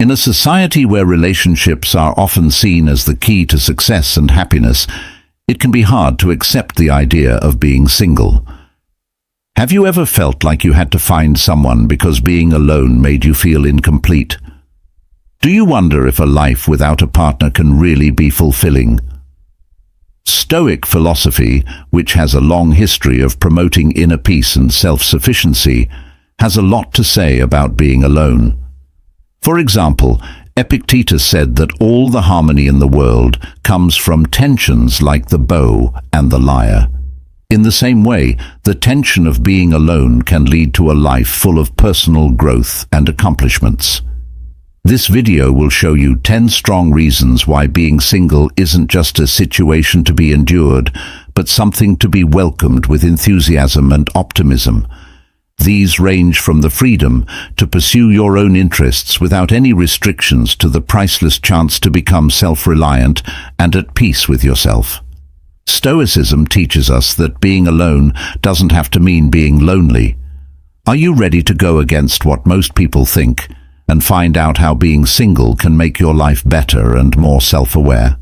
In a society where relationships are often seen as the key to success and happiness, it can be hard to accept the idea of being single. Have you ever felt like you had to find someone because being alone made you feel incomplete? Do you wonder if a life without a partner can really be fulfilling? Stoic philosophy, which has a long history of promoting inner peace and self-sufficiency, has a lot to say about being alone. For example, Epictetus said that all the harmony in the world comes from tensions like the bow and the lyre. In the same way, the tension of being alone can lead to a life full of personal growth and accomplishments. This video will show you 10 strong reasons why being single isn't just a situation to be endured, but something to be welcomed with enthusiasm and optimism. These range from the freedom to pursue your own interests without any restrictions to the priceless chance to become self-reliant and at peace with yourself. Stoicism teaches us that being alone doesn't have to mean being lonely. Are you ready to go against what most people think and find out how being single can make your life better and more self-aware?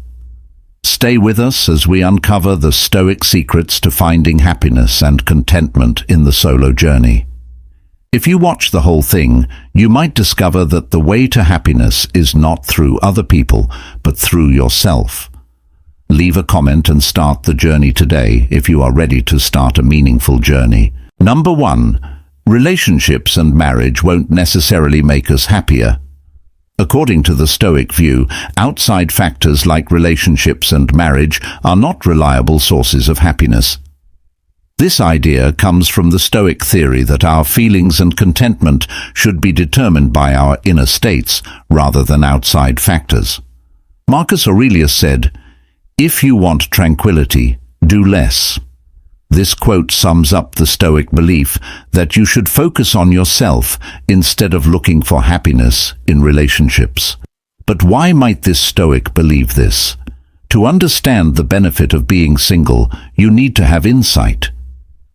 Stay with us as we uncover the Stoic secrets to finding happiness and contentment in the solo journey. If you watch the whole thing, you might discover that the way to happiness is not through other people, but through yourself. Leave a comment and start the journey today if you are ready to start a meaningful journey. Number 1. Relationships and marriage won't necessarily make us happier. According to the Stoic view, outside factors like relationships and marriage are not reliable sources of happiness. This idea comes from the Stoic theory that our feelings and contentment should be determined by our inner states rather than outside factors. Marcus Aurelius said, "If you want tranquility, do less." This quote sums up the Stoic belief that you should focus on yourself instead of looking for happiness in relationships. But why might this Stoic believe this? To understand the benefit of being single, you need to have insight.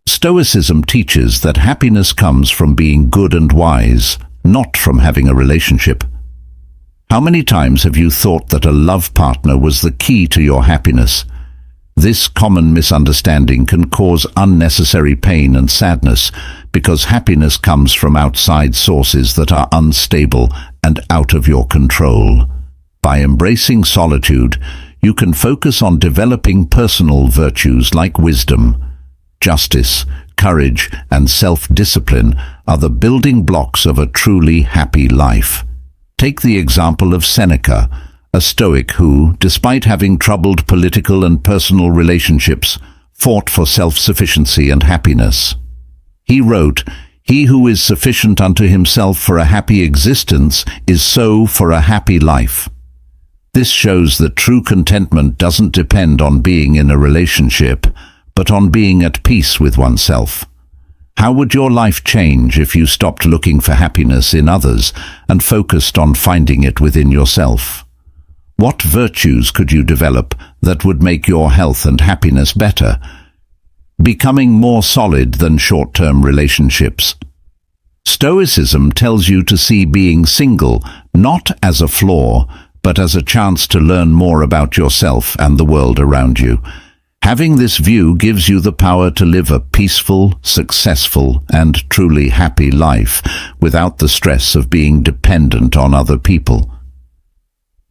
Stoicism teaches that happiness comes from being good and wise, not from having a relationship. How many times have you thought that a love partner was the key to your happiness? This common misunderstanding can cause unnecessary pain and sadness because happiness comes from outside sources that are unstable and out of your control. By embracing solitude, you can focus on developing personal virtues like wisdom. Justice, courage, and self-discipline are the building blocks of a truly happy life. Take the example of Seneca, a Stoic who, despite having troubled political and personal relationships, fought for self-sufficiency and happiness. He wrote, "He who is sufficient unto himself for a happy existence is so for a happy life." This shows that true contentment doesn't depend on being in a relationship, but on being at peace with oneself. How would your life change if you stopped looking for happiness in others and focused on finding it within yourself? What virtues could you develop that would make your health and happiness better? Becoming more solid than short-term relationships. Stoicism tells you to see being single not as a flaw, but as a chance to learn more about yourself and the world around you. Having this view gives you the power to live a peaceful, successful, and truly happy life without the stress of being dependent on other people.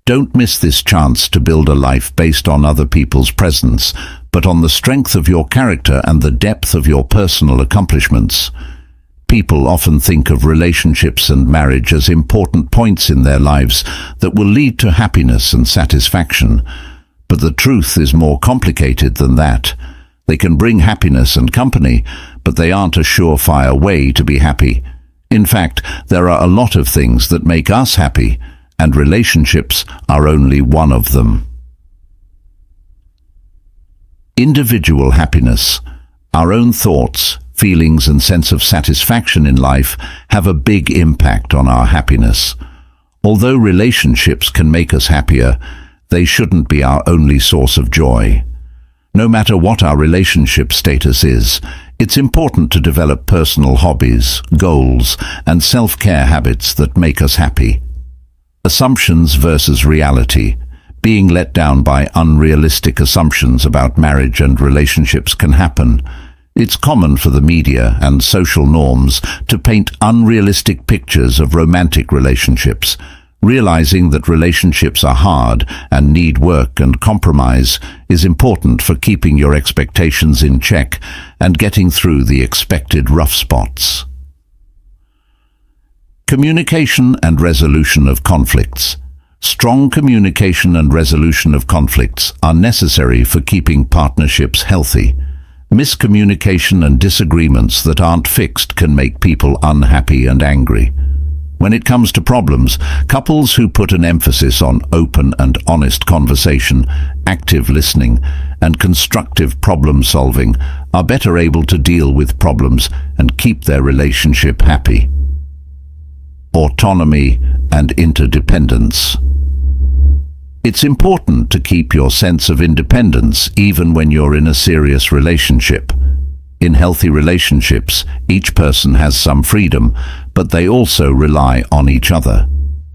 Don't miss this chance to build a life based on other people's presence, but on the strength of your character and the depth of your personal accomplishments. People often think of relationships and marriage as important points in their lives that will lead to happiness and satisfaction. But the truth is more complicated than that. They can bring happiness and company, but they aren't a surefire way to be happy. In fact, there are a lot of things that make us happy, and relationships are only one of them. Individual happiness. Our own thoughts, feelings, and sense of satisfaction in life have a big impact on our happiness. Although relationships can make us happier, they shouldn't be our only source of joy. No matter what our relationship status is, it's important to develop personal hobbies, goals, and self-care habits that make us happy. Assumptions versus reality. Being let down by unrealistic assumptions about marriage and relationships can happen. It's common for the media and social norms to paint unrealistic pictures of romantic relationships. Realizing that relationships are hard and need work and compromise is important for keeping your expectations in check and getting through the expected rough spots. Communication and resolution of conflicts. Strong communication and resolution of conflicts are necessary for keeping partnerships healthy. Miscommunication and disagreements that aren't fixed can make people unhappy and angry. When it comes to problems, couples who put an emphasis on open and honest conversation, active listening, and constructive problem solving are better able to deal with problems and keep their relationship happy. Autonomy and interdependence. It's important to keep your sense of independence even when you're in a serious relationship. In healthy relationships, each person has some freedom, but they also rely on each other.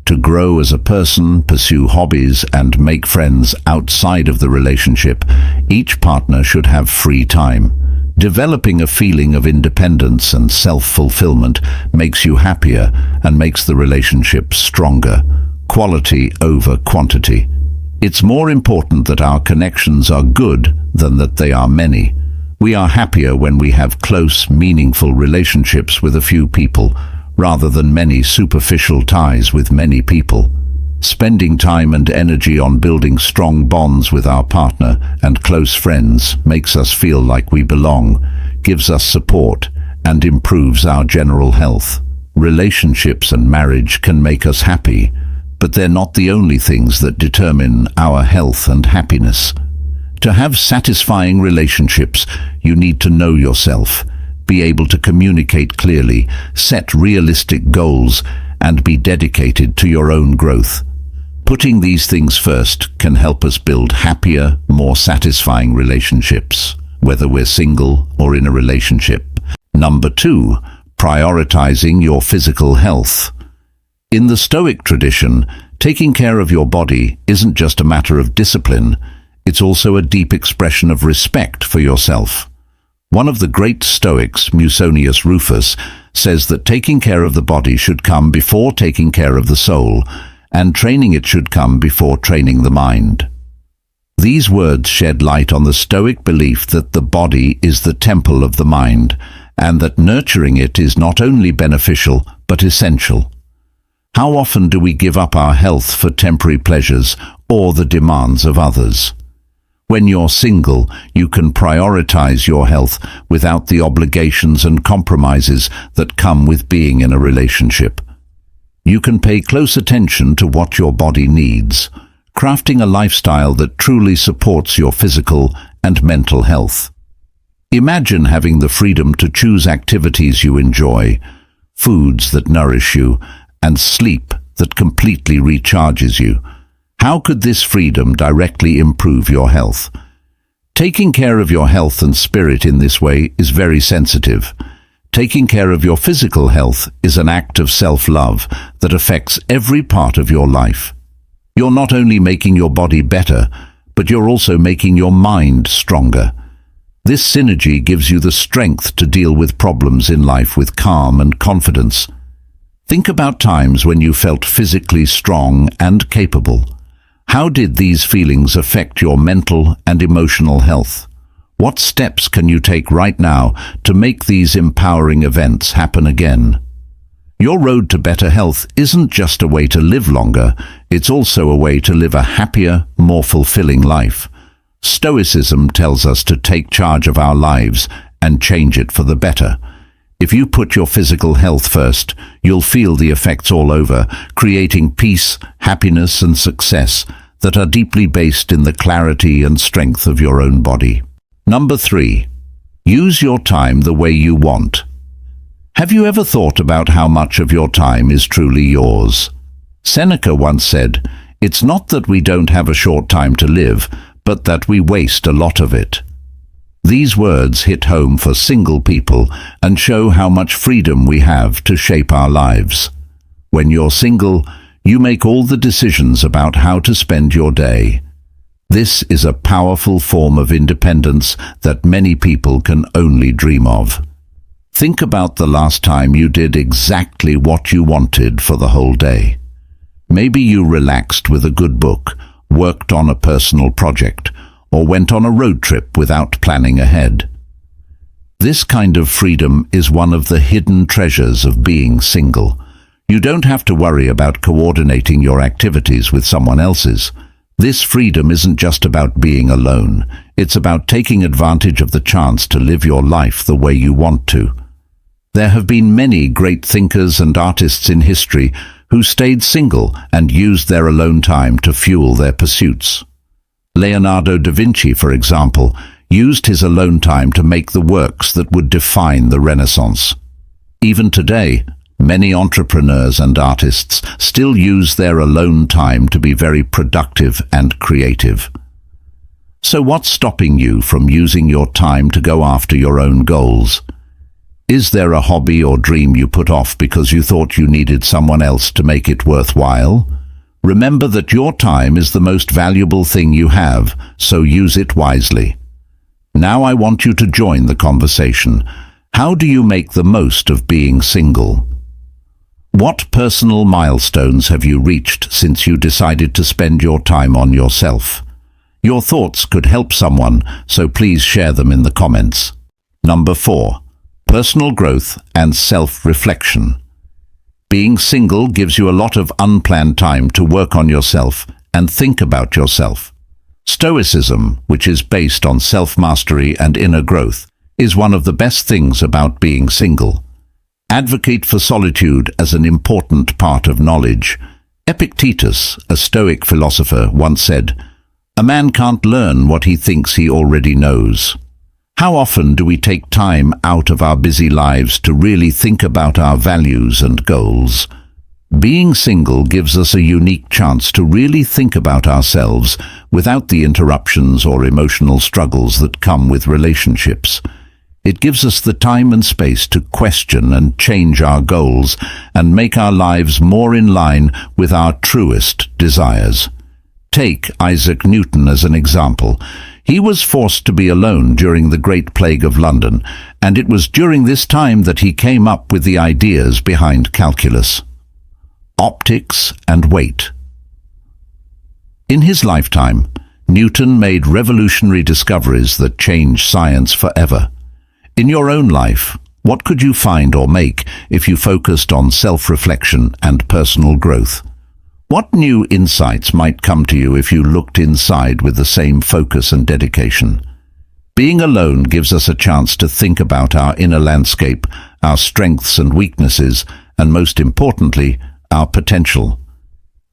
To grow as a person, pursue hobbies, and make friends outside of the relationship, each partner should have free time. Developing a feeling of independence and self-fulfillment makes you happier and makes the relationship stronger. Quality over quantity. It's more important that our connections are good than that they are many. We are happier when we have close, meaningful relationships with a few people, rather than many superficial ties with many people. Spending time and energy on building strong bonds with our partner and close friends makes us feel like we belong, gives us support, and improves our general health. Relationships and marriage can make us happy, but they're not the only things that determine our health and happiness. To have satisfying relationships, you need to know yourself, be able to communicate clearly, set realistic goals, and be dedicated to your own growth. Putting these things first can help us build happier, more satisfying relationships, whether we're single or in a relationship. Number 2, prioritizing your physical health. In the Stoic tradition, taking care of your body isn't just a matter of discipline, it's also a deep expression of respect for yourself. One of the great Stoics, Musonius Rufus, says that taking care of the body should come before taking care of the soul, and training it should come before training the mind. These words shed light on the Stoic belief that the body is the temple of the mind, and that nurturing it is not only beneficial but essential. How often do we give up our health for temporary pleasures or the demands of others? When you're single, you can prioritize your health without the obligations and compromises that come with being in a relationship. You can pay close attention to what your body needs, crafting a lifestyle that truly supports your physical and mental health. Imagine having the freedom to choose activities you enjoy, foods that nourish you, and sleep that completely recharges you. How could this freedom directly improve your health? Taking care of your health and spirit in this way is very sensitive. Taking care of your physical health is an act of self-love that affects every part of your life. You're not only making your body better, but you're also making your mind stronger. This synergy gives you the strength to deal with problems in life with calm and confidence. Think about times when you felt physically strong and capable. How did these feelings affect your mental and emotional health? What steps can you take right now to make these empowering events happen again? Your road to better health isn't just a way to live longer, it's also a way to live a happier, more fulfilling life. Stoicism tells us to take charge of our lives and change it for the better. If you put your physical health first, you'll feel the effects all over, creating peace, happiness, and success that are deeply based in the clarity and strength of your own body. Number 3, use your time the way you want. Have you ever thought about how much of your time is truly yours? Seneca once said, "It's not that we don't have a short time to live, but that we waste a lot of it." These words hit home for single people and show how much freedom we have to shape our lives. When you're single, You make all the decisions about how to spend your day. This is a powerful form of independence that many people can only dream of. Think about the last time you did exactly what you wanted for the whole day. Maybe you relaxed with a good book, worked on a personal project, or went on a road trip without planning ahead. This kind of freedom is one of the hidden treasures of being single. You don't have to worry about coordinating your activities with someone else's. This freedom isn't just about being alone. It's about taking advantage of the chance to live your life the way you want to. There have been many great thinkers and artists in history who stayed single and used their alone time to fuel their pursuits. Leonardo da Vinci, for example, used his alone time to make the works that would define the Renaissance. Even today, many entrepreneurs and artists still use their alone time to be very productive and creative. So what's stopping you from using your time to go after your own goals? Is there a hobby or dream you put off because you thought you needed someone else to make it worthwhile? Remember that your time is the most valuable thing you have, so use it wisely. Now I want you to join the conversation. How do you make the most of being single? What personal milestones have you reached since you decided to spend your time on yourself? Your thoughts could help someone, so please share them in the comments. Number 4. Personal growth and self-reflection. Being single gives you a lot of unplanned time to work on yourself and think about yourself. Stoicism, which is based on self-mastery and inner growth, is one of the best things about being single. Advocate for solitude as an important part of knowledge. Epictetus, a Stoic philosopher, once said, "A man can't learn what he thinks he already knows." How often do we take time out of our busy lives to really think about our values and goals? Being single gives us a unique chance to really think about ourselves without the interruptions or emotional struggles that come with relationships. It gives us the time and space to question and change our goals and make our lives more in line with our truest desires. Take Isaac Newton as an example. He was forced to be alone during the Great Plague of London, and it was during this time that he came up with the ideas behind calculus, optics, and weight. In his lifetime, Newton made revolutionary discoveries that changed science forever. In your own life, what could you find or make if you focused on self-reflection and personal growth? What new insights might come to you if you looked inside with the same focus and dedication? Being alone gives us a chance to think about our inner landscape, our strengths and weaknesses, and most importantly, our potential.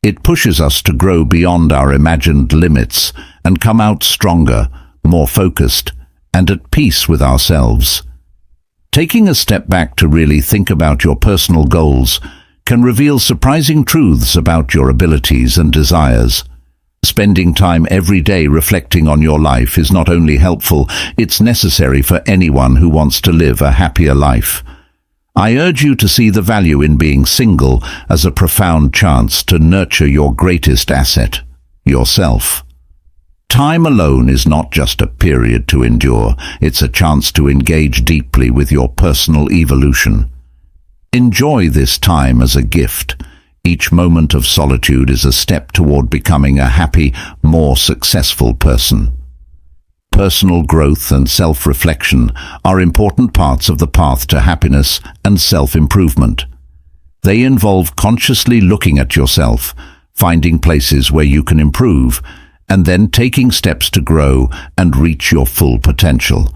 It pushes us to grow beyond our imagined limits and come out stronger, more focused, and at peace with ourselves. Taking a step back to really think about your personal goals can reveal surprising truths about your abilities and desires. Spending time every day reflecting on your life is not only helpful, it's necessary for anyone who wants to live a happier life. I urge you to see the value in being single as a profound chance to nurture your greatest asset, yourself. Time alone is not just a period to endure, it's a chance to engage deeply with your personal evolution. Enjoy this time as a gift. Each moment of solitude is a step toward becoming a happy, more successful person. Personal growth and self-reflection are important parts of the path to happiness and self-improvement. They involve consciously looking at yourself, finding places where you can improve, and then taking steps to grow and reach your full potential.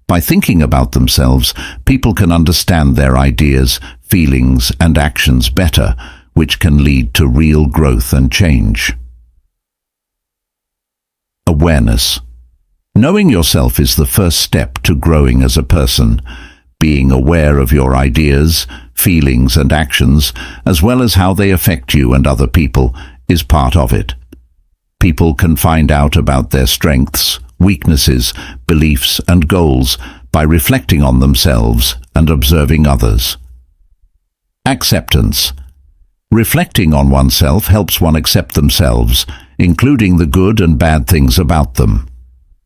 By thinking about themselves, people can understand their ideas, feelings, and actions better, which can lead to real growth and change. Awareness. Knowing yourself is the first step to growing as a person. Being aware of your ideas, feelings, and actions, as well as how they affect you and other people, is part of it. People can find out about their strengths, weaknesses, beliefs, and goals by reflecting on themselves and observing others. Acceptance. Reflecting on oneself helps one accept themselves, including the good and bad things about them.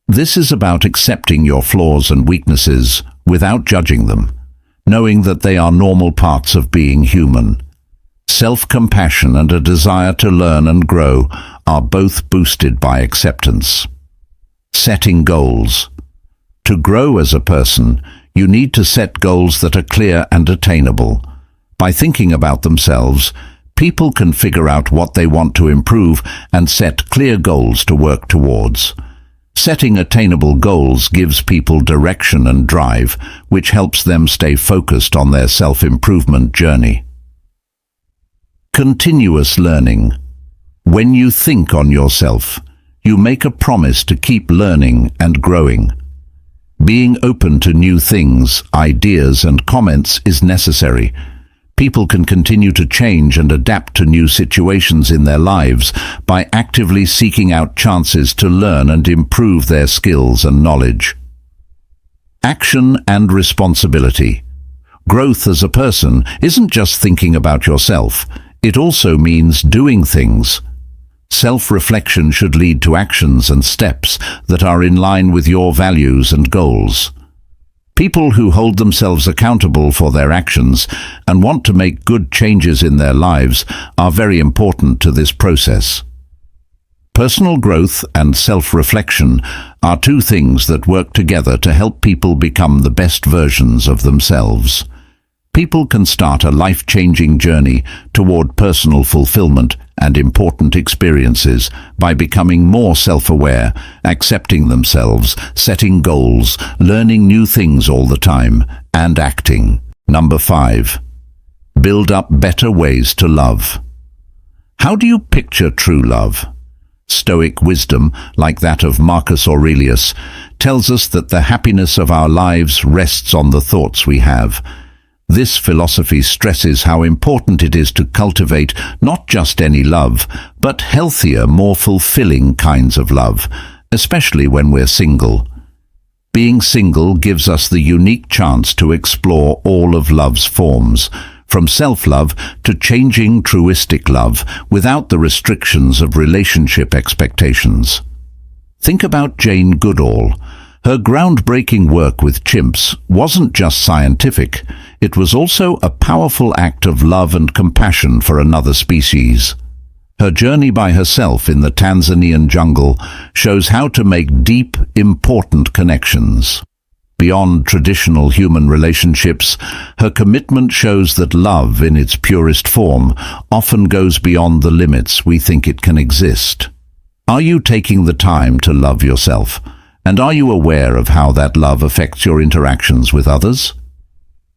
This is about accepting your flaws and weaknesses without judging them, knowing that they are normal parts of being human. Self-compassion and a desire to learn and grow are both boosted by acceptance. Setting goals. To grow as a person, you need to set goals that are clear and attainable. By thinking about themselves, people can figure out what they want to improve and set clear goals to work towards. Setting attainable goals gives people direction and drive, which helps them stay focused on their self-improvement journey. Continuous learning. When you think on yourself, you make a promise to keep learning and growing. Being open to new things, ideas, and comments is necessary. People can continue to change and adapt to new situations in their lives by actively seeking out chances to learn and improve their skills and knowledge. Action and responsibility. Growth as a person isn't just thinking about yourself, it also means doing things. Self-reflection should lead to actions and steps that are in line with your values and goals. People who hold themselves accountable for their actions and want to make good changes in their lives are very important to this process. Personal growth and self-reflection are two things that work together to help people become the best versions of themselves. People can start a life-changing journey toward personal fulfillment and important experiences by becoming more self-aware, accepting themselves, setting goals, learning new things all the time, and acting. Number 5. Build up better ways to love. How do you picture true love? Stoic wisdom, like that of Marcus Aurelius, tells us that the happiness of our lives rests on the thoughts we have. This philosophy stresses how important it is to cultivate not just any love, but healthier, more fulfilling kinds of love, especially when we're single. Being single gives us the unique chance to explore all of love's forms, from self-love to changing truistic love, without the restrictions of relationship expectations. Think about Jane Goodall. Her groundbreaking work with chimps wasn't just scientific, it was also a powerful act of love and compassion for another species. Her journey by herself in the Tanzanian jungle shows how to make deep, important connections. Beyond traditional human relationships, her commitment shows that love, in its purest form, often goes beyond the limits we think it can exist. Are you taking the time to love yourself? And are you aware of how that love affects your interactions with others?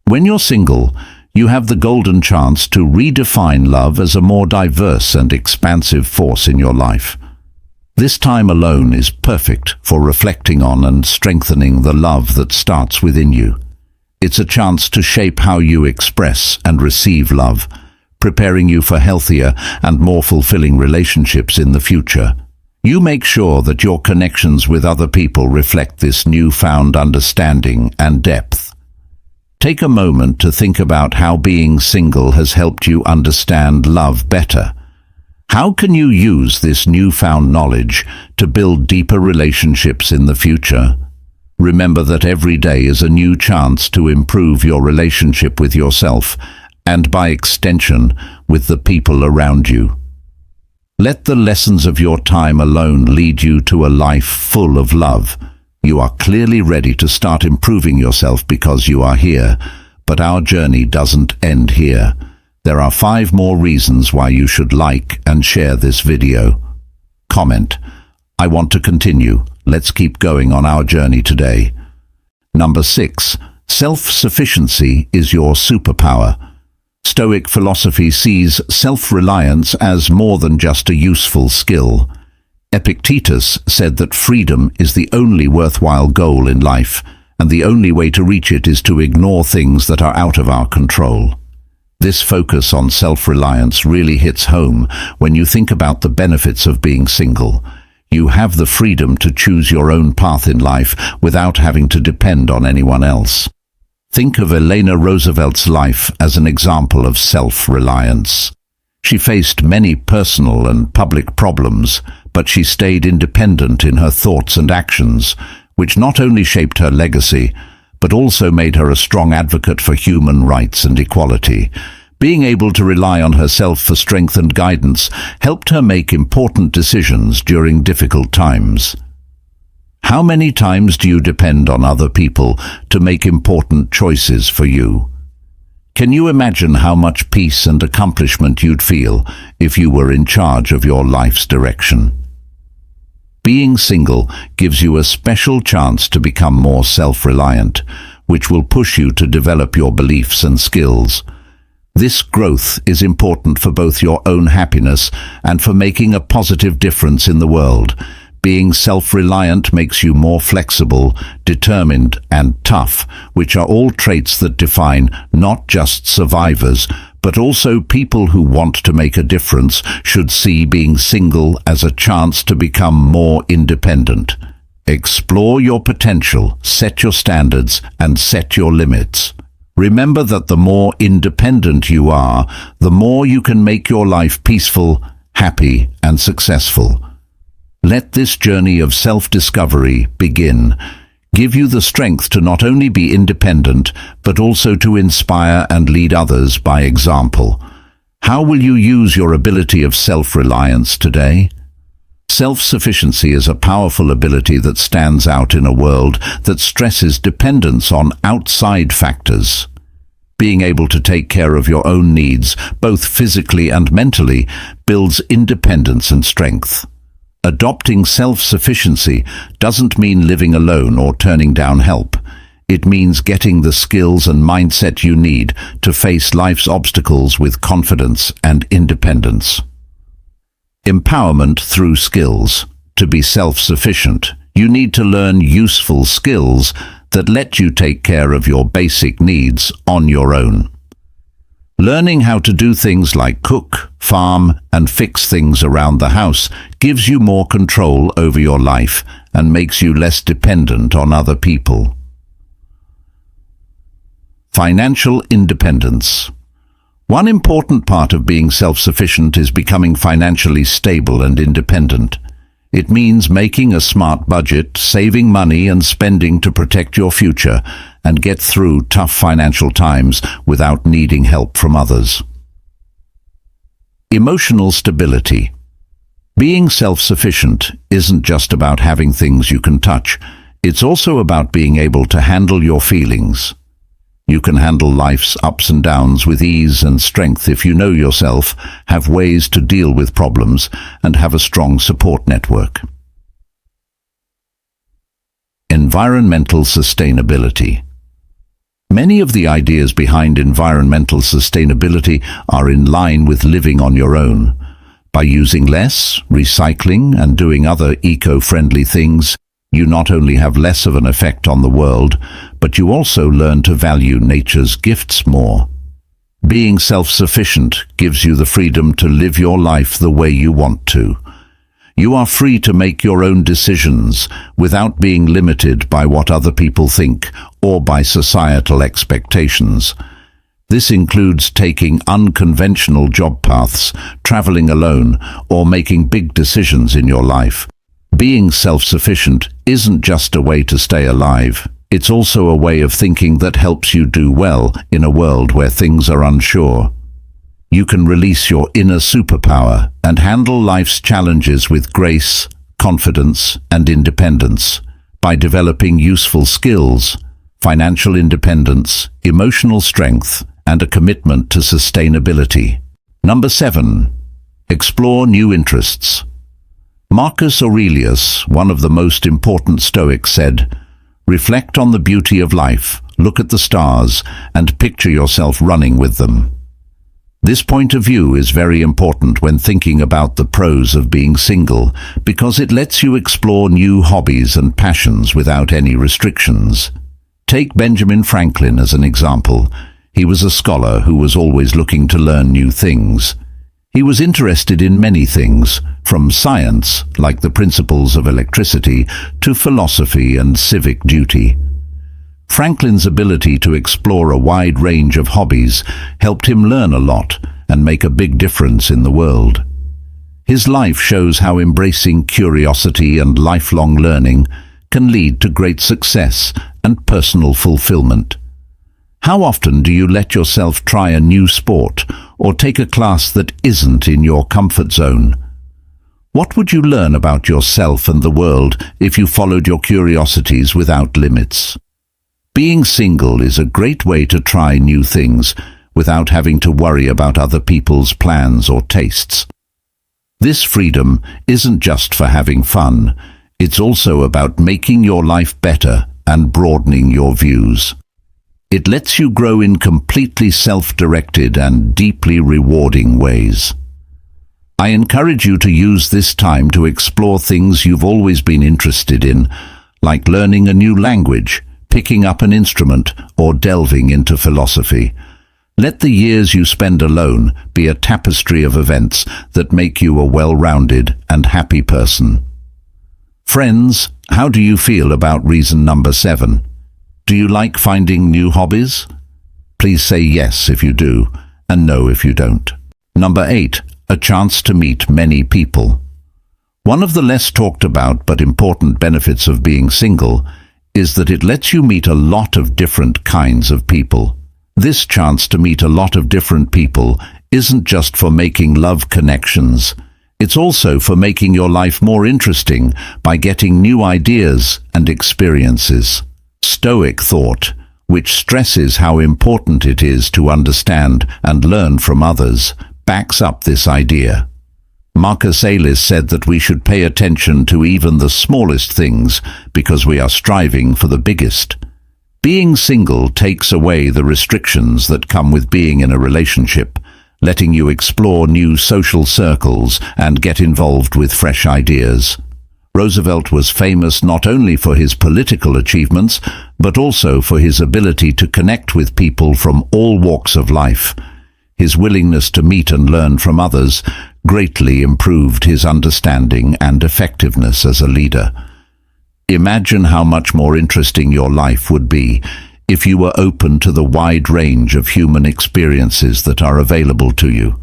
When you're single, you have the golden chance to redefine love as a more diverse and expansive force in your life. This time alone is perfect for reflecting on and strengthening the love that starts within you. It's a chance to shape how you express and receive love, preparing you for healthier and more fulfilling relationships in the future. You make sure that your connections with other people reflect this newfound understanding and depth. Take a moment to think about how being single has helped you understand love better. How can you use this newfound knowledge to build deeper relationships in the future? Remember that every day is a new chance to improve your relationship with yourself and, by extension, with the people around you. Let the lessons of your time alone lead you to a life full of love. You are clearly ready to start improving yourself because you are here, but our journey doesn't end here. There are 5 more reasons why you should like and share this video. Comment: I want to continue. Let's keep going on our journey today. Number 6. Self-sufficiency is your superpower. Stoic philosophy sees self-reliance as more than just a useful skill. Epictetus said that freedom is the only worthwhile goal in life, and the only way to reach it is to ignore things that are out of our control. This focus on self-reliance really hits home when you think about the benefits of being single. You have the freedom to choose your own path in life without having to depend on anyone else. Think of Eleanor Roosevelt's life as an example of self-reliance. She faced many personal and public problems, but she stayed independent in her thoughts and actions, which not only shaped her legacy, but also made her a strong advocate for human rights and equality. Being able to rely on herself for strength and guidance helped her make important decisions during difficult times. How many times do you depend on other people to make important choices for you? Can you imagine how much peace and accomplishment you'd feel if you were in charge of your life's direction? Being single gives you a special chance to become more self-reliant, which will push you to develop your beliefs and skills. This growth is important for both your own happiness and for making a positive difference in the world. Being self-reliant makes you more flexible, determined, and tough, which are all traits that define not just survivors, but also people who want to make a difference should see being single as a chance to become more independent. Explore your potential, set your standards, and set your limits. Remember that the more independent you are, the more you can make your life peaceful, happy, and successful. Let this journey of self-discovery begin. Give you the strength to not only be independent, but also to inspire and lead others by example. How will you use your ability of self-reliance today? Self-sufficiency is a powerful ability that stands out in a world that stresses dependence on outside factors. Being able to take care of your own needs, both physically and mentally, builds independence and strength. Adopting self-sufficiency doesn't mean living alone or turning down help. It means getting the skills and mindset you need to face life's obstacles with confidence and independence. Empowerment through skills. To be self-sufficient, you need to learn useful skills that let you take care of your basic needs on your own. Learning how to do things like cook, farm, and fix things around the house gives you more control over your life and makes you less dependent on other people. Financial independence. One important part of being self-sufficient is becoming financially stable and independent. It means making a smart budget, saving money and spending to protect your future, and get through tough financial times without needing help from others. Emotional stability. Being self-sufficient isn't just about having things you can touch. It's also about being able to handle your feelings. You can handle life's ups and downs with ease and strength if you know yourself, have ways to deal with problems, and have a strong support network. Environmental sustainability. Many of the ideas behind environmental sustainability are in line with living on your own. By using less, recycling, and doing other eco-friendly things, you not only have less of an effect on the world, but you also learn to value nature's gifts more. Being self-sufficient gives you the freedom to live your life the way you want to. You are free to make your own decisions without being limited by what other people think or by societal expectations. This includes taking unconventional job paths, traveling alone, or making big decisions in your life. Being self-sufficient isn't just a way to stay alive. It's also a way of thinking that helps you do well in a world where things are unsure. You can release your inner superpower and handle life's challenges with grace, confidence, and independence by developing useful skills, financial independence, emotional strength, and a commitment to sustainability. Number 7. Explore new interests. Marcus Aurelius, one of the most important Stoics, said, "Reflect on the beauty of life, look at the stars, and picture yourself running with them." This point of view is very important when thinking about the pros of being single, because it lets you explore new hobbies and passions without any restrictions. Take Benjamin Franklin as an example. He was a scholar who was always looking to learn new things. He was interested in many things, from science, like the principles of electricity, to philosophy and civic duty. Franklin's ability to explore a wide range of hobbies helped him learn a lot and make a big difference in the world. His life shows how embracing curiosity and lifelong learning can lead to great success and personal fulfillment. How often do you let yourself try a new sport or take a class that isn't in your comfort zone? What would you learn about yourself and the world if you followed your curiosities without limits? Being single is a great way to try new things without having to worry about other people's plans or tastes. This freedom isn't just for having fun, it's also about making your life better and broadening your views. It lets you grow in completely self-directed and deeply rewarding ways. I encourage you to use this time to explore things you've always been interested in, like learning a new language, picking up an instrument, or delving into philosophy. Let the years you spend alone be a tapestry of events that make you a well-rounded and happy person. Friends, how do you feel about reason number 7? Do you like finding new hobbies? Please say yes if you do, and no if you don't. Number 8, a chance to meet many people. One of the less talked about but important benefits of being single is that it lets you meet a lot of different kinds of people. This chance to meet a lot of different people isn't just for making love connections. It's also for making your life more interesting by getting new ideas and experiences. Stoic thought, which stresses how important it is to understand and learn from others, backs up this idea. Marcus Aurelius said that we should pay attention to even the smallest things because we are striving for the biggest. Being single takes away the restrictions that come with being in a relationship, letting you explore new social circles and get involved with fresh ideas. Roosevelt was famous not only for his political achievements, but also for his ability to connect with people from all walks of life. His willingness to meet and learn from others greatly improved his understanding and effectiveness as a leader. Imagine how much more interesting your life would be if you were open to the wide range of human experiences that are available to you.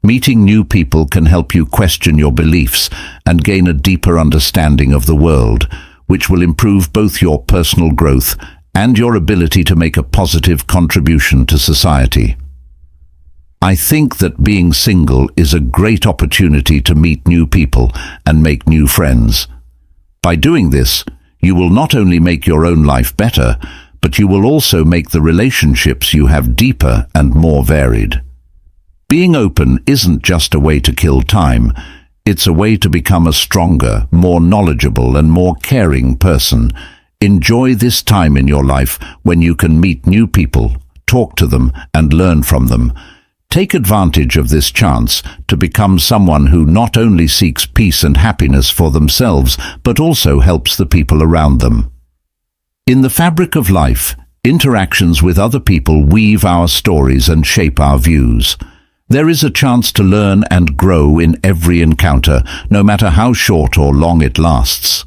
Meeting new people can help you question your beliefs and gain a deeper understanding of the world, which will improve both your personal growth and your ability to make a positive contribution to society. I think that being single is a great opportunity to meet new people and make new friends. By doing this, you will not only make your own life better, but you will also make the relationships you have deeper and more varied. Being open isn't just a way to kill time, it's a way to become a stronger, more knowledgeable and more caring person. Enjoy this time in your life when you can meet new people, talk to them and learn from them. Take advantage of this chance to become someone who not only seeks peace and happiness for themselves, but also helps the people around them. In the fabric of life, interactions with other people weave our stories and shape our views. There is a chance to learn and grow in every encounter, no matter how short or long it lasts.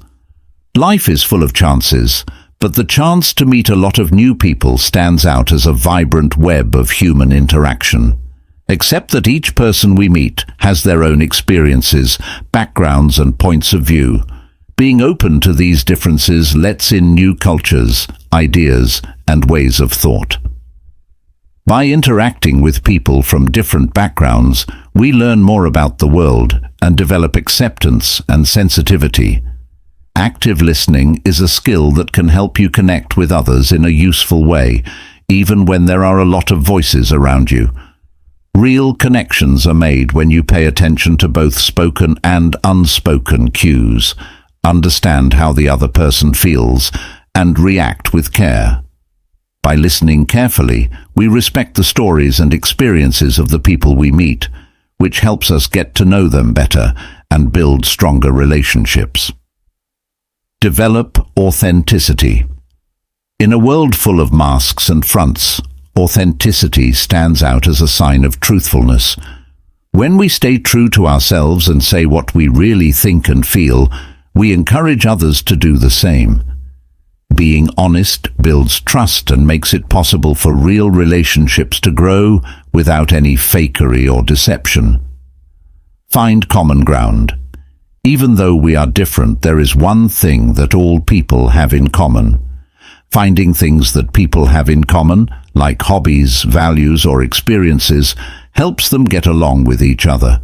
Life is full of chances, but the chance to meet a lot of new people stands out as a vibrant web of human interaction. Accept that each person we meet has their own experiences, backgrounds and points of view. Being open to these differences lets in new cultures, ideas and ways of thought. By interacting with people from different backgrounds, we learn more about the world and develop acceptance and sensitivity. Active listening is a skill that can help you connect with others in a useful way, even when there are a lot of voices around you. Real connections are made when you pay attention to both spoken and unspoken cues, understand how the other person feels, and react with care. By listening carefully, we respect the stories and experiences of the people we meet, which helps us get to know them better and build stronger relationships. Develop authenticity. In a world full of masks and fronts, authenticity stands out as a sign of truthfulness. When we stay true to ourselves and say what we really think and feel, we encourage others to do the same. Being honest builds trust and makes it possible for real relationships to grow without any fakery or deception. Find common ground. Even though we are different, there is one thing that all people have in common. Finding things that people have in common, like hobbies, values, or experiences, helps them get along with each other.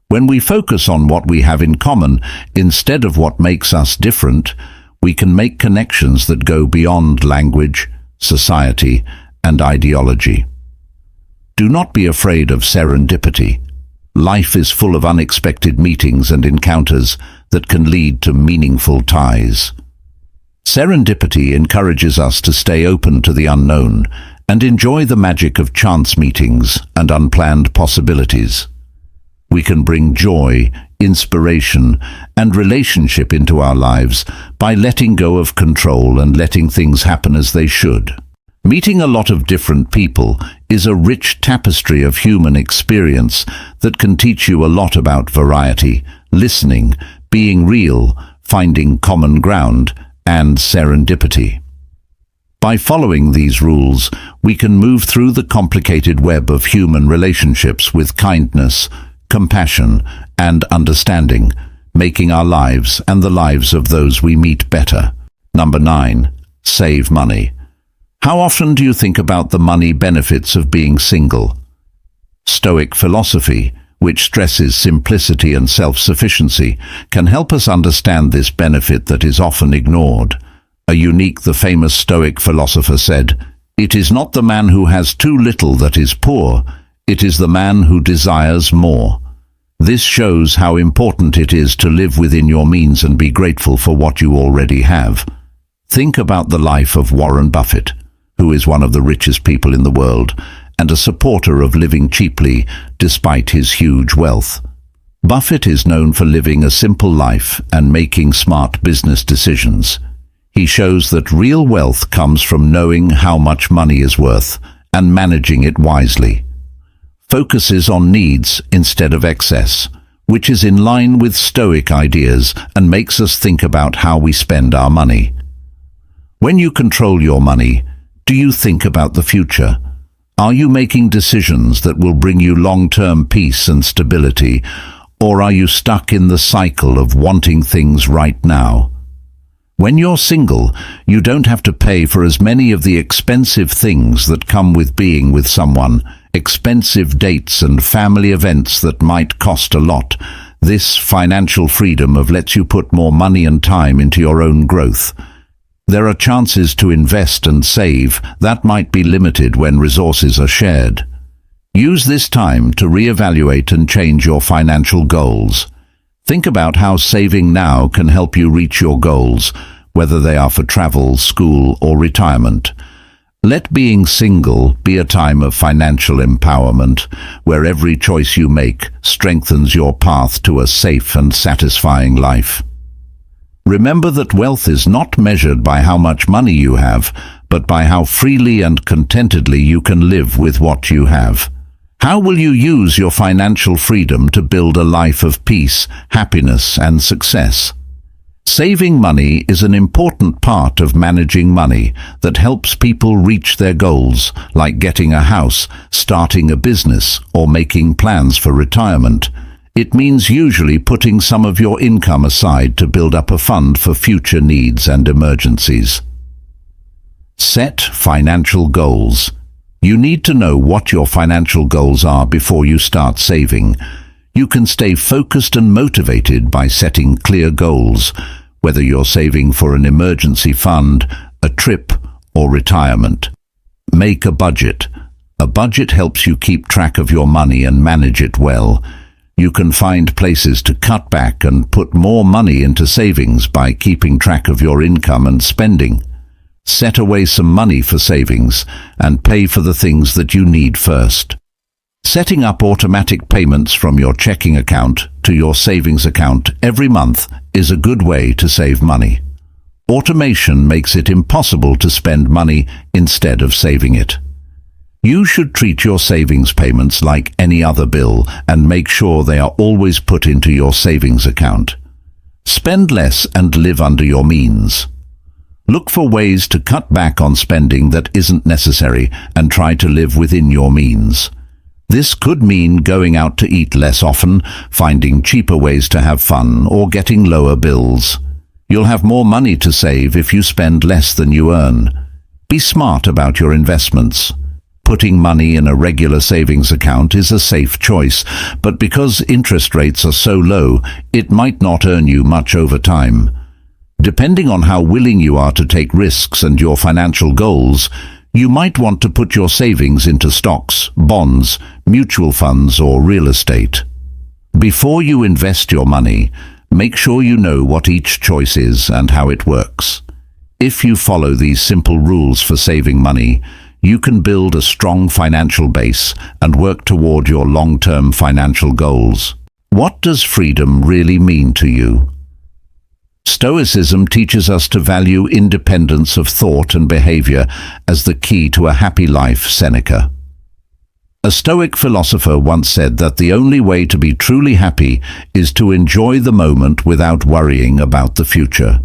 When we focus on what we have in common instead of what makes us different, we can make connections that go beyond language, society, and ideology. Do not be afraid of serendipity. Life is full of unexpected meetings and encounters that can lead to meaningful ties. Serendipity encourages us to stay open to the unknown and enjoy the magic of chance meetings and unplanned possibilities. We can bring joy, inspiration, and relationship into our lives by letting go of control and letting things happen as they should. Meeting a lot of different people is a rich tapestry of human experience that can teach you a lot about variety, listening, being real, finding common ground, and serendipity. By following these rules, we can move through the complicated web of human relationships with kindness, compassion, and understanding, making our lives and the lives of those we meet better. Number 9. Save money. How often do you think about the money benefits of being single? Stoic philosophy, which stresses simplicity and self-sufficiency, can help us understand this benefit that is often ignored. The famous Stoic philosopher said, "It is not the man who has too little that is poor, it is the man who desires more." This shows how important it is to live within your means and be grateful for what you already have. Think about the life of Warren Buffett, who is one of the richest people in the world and a supporter of living cheaply despite his huge wealth. Buffett is known for living a simple life and making smart business decisions. He shows that real wealth comes from knowing how much money is worth and managing it wisely. Focuses on needs instead of excess, which is in line with Stoic ideas and makes us think about how we spend our money. When you control your money, do you think about the future? Are you making decisions that will bring you long-term peace and stability, or are you stuck in the cycle of wanting things right now? When you're single, you don't have to pay for as many of the expensive things that come with being with someone, expensive dates and family events that might cost a lot. This financial freedom lets you put more money and time into your own growth. There are chances to invest and save that might be limited when resources are shared. Use this time to reevaluate and change your financial goals. Think about how saving now can help you reach your goals, whether they are for travel, school, or retirement. Let being single be a time of financial empowerment, where every choice you make strengthens your path to a safe and satisfying life. Remember that wealth is not measured by how much money you have, but by how freely and contentedly you can live with what you have. How will you use your financial freedom to build a life of peace, happiness, and success? Saving money is an important part of managing money that helps people reach their goals, like getting a house, starting a business, or making plans for retirement. It means usually putting some of your income aside to build up a fund for future needs and emergencies. Set financial goals. You need to know what your financial goals are before you start saving. You can stay focused and motivated by setting clear goals, whether you're saving for an emergency fund, a trip, or retirement. Make a budget. A budget helps you keep track of your money and manage it well. You can find places to cut back and put more money into savings by keeping track of your income and spending. Set away some money for savings and pay for the things that you need first. Setting up automatic payments from your checking account to your savings account every month is a good way to save money. Automation makes it impossible to spend money instead of saving it. You should treat your savings payments like any other bill and make sure they are always put into your savings account. Spend less and live under your means. Look for ways to cut back on spending that isn't necessary and try to live within your means. This could mean going out to eat less often, finding cheaper ways to have fun, or getting lower bills. You'll have more money to save if you spend less than you earn. Be smart about your investments. Putting money in a regular savings account is a safe choice, but because interest rates are so low, it might not earn you much over time. Depending on how willing you are to take risks and your financial goals, you might want to put your savings into stocks, bonds, mutual funds, or real estate. Before you invest your money, make sure you know what each choice is and how it works. If you follow these simple rules for saving money, you can build a strong financial base and work toward your long-term financial goals. What does freedom really mean to you? Stoicism teaches us to value independence of thought and behavior as the key to a happy life, Seneca. A Stoic philosopher once said that the only way to be truly happy is to enjoy the moment without worrying about the future.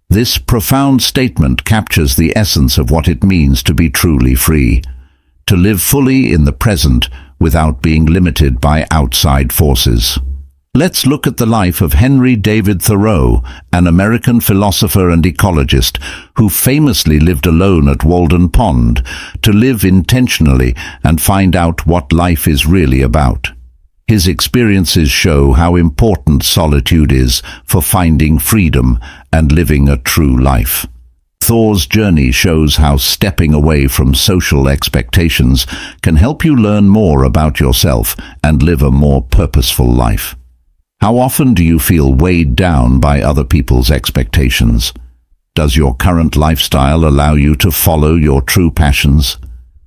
This profound statement captures the essence of what it means to be truly free, to live fully in the present without being limited by outside forces. Let's look at the life of Henry David Thoreau, an American philosopher and ecologist who famously lived alone at Walden Pond to live intentionally and find out what life is really about. His experiences show how important solitude is for finding freedom and living a true life. Thoreau's journey shows how stepping away from social expectations can help you learn more about yourself and live a more purposeful life. How often do you feel weighed down by other people's expectations? Does your current lifestyle allow you to follow your true passions?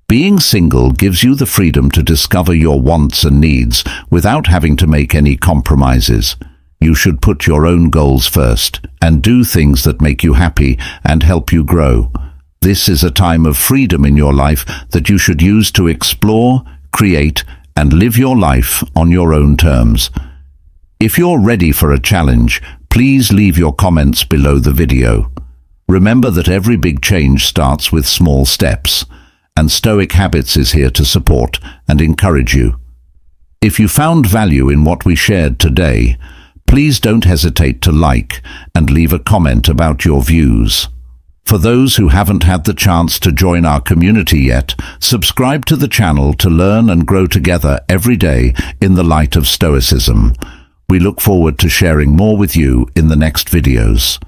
Being single gives you the freedom to discover your wants and needs without having to make any compromises. You should put your own goals first and do things that make you happy and help you grow. This is a time of freedom in your life that you should use to explore, create, and live your life on your own terms. If you're ready for a challenge, please leave your comments below the video. Remember that every big change starts with small steps, and Stoic Habits is here to support and encourage you. If you found value in what we shared today, please don't hesitate to like and leave a comment about your views. For those who haven't had the chance to join our community yet, subscribe to the channel to learn and grow together every day in the light of Stoicism. We look forward to sharing more with you in the next videos.